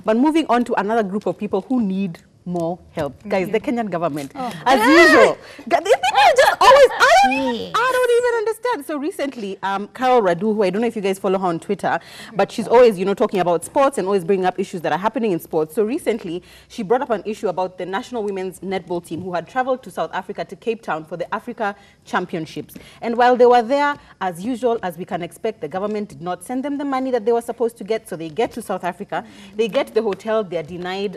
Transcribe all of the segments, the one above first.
But moving on to another group of people who need more help. Guys, the Kenyan government, as usual, they just always, I don't even understand. So recently, Carol Radu, who I don't know if you guys follow her on Twitter, but she's always, you know, talking about sports and always bringing up issues that are happening in sports. So recently, she brought up an issue about the national women's netball team who had traveled to South Africa, to Cape Town for the Africa Championships. And while they were there, as usual, as we can expect, the government did not send them the money that they were supposed to get. So they get to South Africa, they get to the hotel, they're denied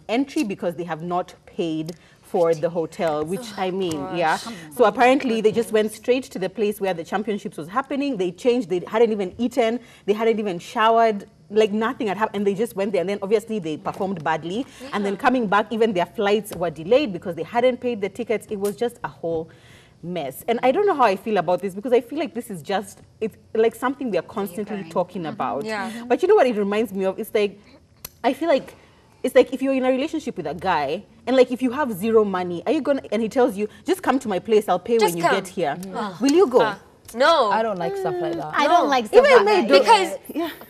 entry because they have not paid for the hotel, which I mean, yeah. So apparently they just went straight to the place where the championships was happening. They changed, they hadn't even eaten, they hadn't even showered, like nothing had happened, and they just went there, and then obviously they performed badly. And then coming back, even their flights were delayed because they hadn't paid the tickets. It was just a whole mess. And I don't know how I feel about this, because I feel like this is just, it's like something we are constantly talking about. But you know what it reminds me of? It's like, I feel like it's like if you're in a relationship with a guy and like if you have zero money, are you gonna, and he tells you, just come to my place, I'll pay when you get here. Will you go? No. I don't like stuff like that. I don't like stuff like that. Because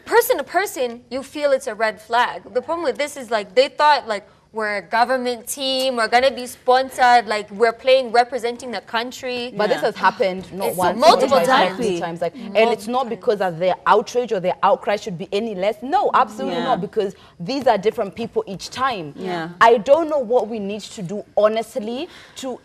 person to person, you feel it's a red flag. The problem with this is like they thought like we're a government team, we're gonna be sponsored, like we're playing representing the country. But this has happened not once, multiple times. Like, and it's not because of their outrage or their outcry should be any less. No, absolutely not, because these are different people each time. I don't know what we need to do, honestly.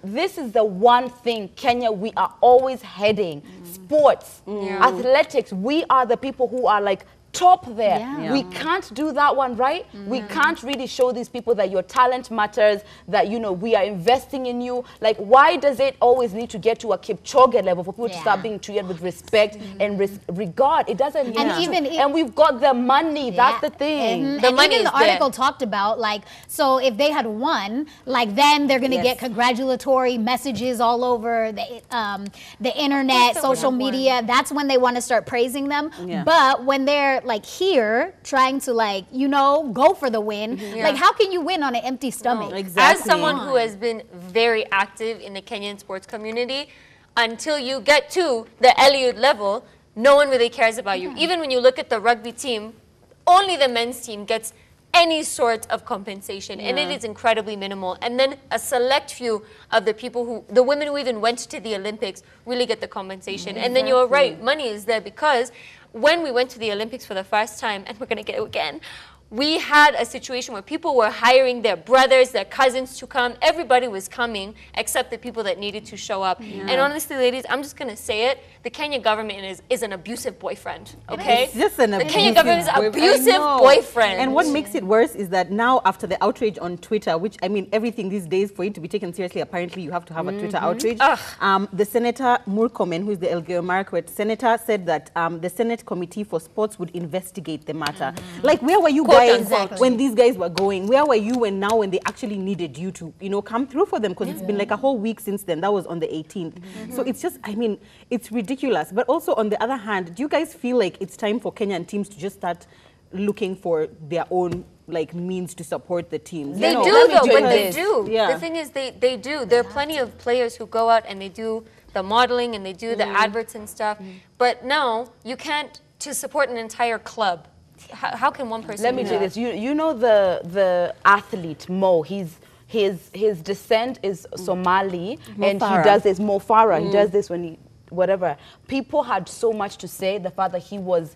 This is the one thing, Kenya, we are always heading. Sports, athletics, we are the people who are like top there. We can't do that one, right? We can't really show these people that your talent matters, that, you know, we are investing in you. Like, why does it always need to get to a Kipchoge level for people to start being treated with respect and regard? It doesn't need and we've got the money, that's the thing. The money, even the article talked about, like, so if they had won, like, then they're going to get congratulatory messages all over the internet, social media. That's when they want to start praising them. But when they're like here trying to, like, you know, go for the win, like, how can you win on an empty stomach? As someone who has been very active in the Kenyan sports community, until you get to the Eliud level, no one really cares about you. Even when you look at the rugby team, only the men's team gets any sort of compensation, and it is incredibly minimal. And then a select few of the people who, the women who even went to the Olympics, really get the compensation. And then you're right, money is there, because when we went to the Olympics for the first time, and we're going to get it again, we had a situation where people were hiring their brothers, their cousins to come. Everybody was coming except the people that needed to show up. And honestly, ladies, I'm just going to say it. The Kenyan government is an abusive boyfriend, okay? It's just an abusive Kenyan government is an abusive boyfriend. And what makes it worse is that now, after the outrage on Twitter, which, I mean, everything these days, for it to be taken seriously, apparently you have to have a Twitter outrage. The Senator Murkomen, who is the Elgeyo Marakwet senator, said that the Senate Committee for Sports would investigate the matter. Like, where were you guys when these guys were going? Where were you when they actually needed you to, you know, come through for them? Because it's been like a whole week since then. That was on the 18th. So it's just, I mean, it's ridiculous. But also, on the other hand, do you guys feel like it's time for Kenyan teams to just start looking for their own, like, means to support the teams? They do, though, but they do. The thing is, they do. There are plenty of players who go out and they do the modeling and they do the adverts and stuff. But no, you can't, to support an entire club. How can one person? Let me do this. You know the athlete Mo. His descent is Somali, and he does this. Mo Farah. He does this when he whatever. People had so much to say. The fact that he was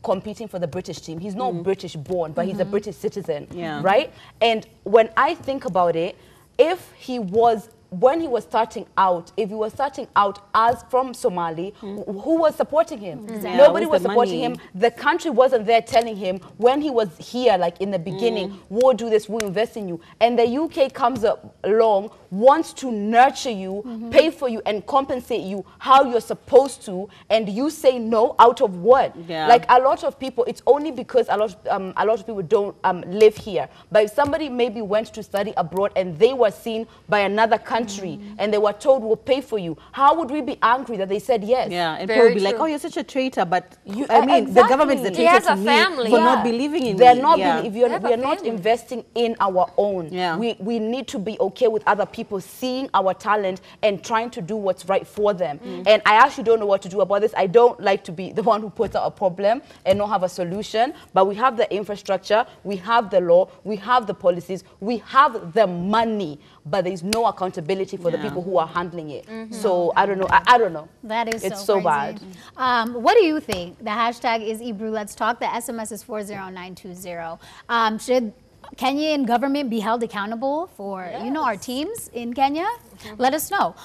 competing for the British team. He's not British born, but he's a British citizen, right? And when I think about it, when he was starting out, if he was starting out as from Somali, who was supporting him? Nobody was supporting him. The country wasn't there telling him when he was here, like in the beginning, we'll do this, we'll invest in you. And the UK comes along, wants to nurture you, pay for you, and compensate you how you're supposed to, and you say no out of what? Like, a lot of people, it's only because a lot of people don't live here. But if somebody maybe went to study abroad and they were seen by another country, and they were told we'll pay for you, how would we be angry that they said yes? And people would be like, oh, you're such a traitor, but I mean, the government's the traitor to me for not believing in They're not we are not investing in our own. We need to be okay with other people people seeing our talent and trying to do what's right for them. And I actually don't know what to do about this. I don't like to be the one who puts out a problem and not have a solution, but we have the infrastructure, we have the law, we have the policies, we have the money, but there's no accountability for the people who are handling it. So I don't know. I don't know. That is it's so bad. What do you think? The hashtag is Ebru Let's Talk. The SMS is 40920. Should Kenyan government be held accountable for, you know, our teams in Kenya? Let us know.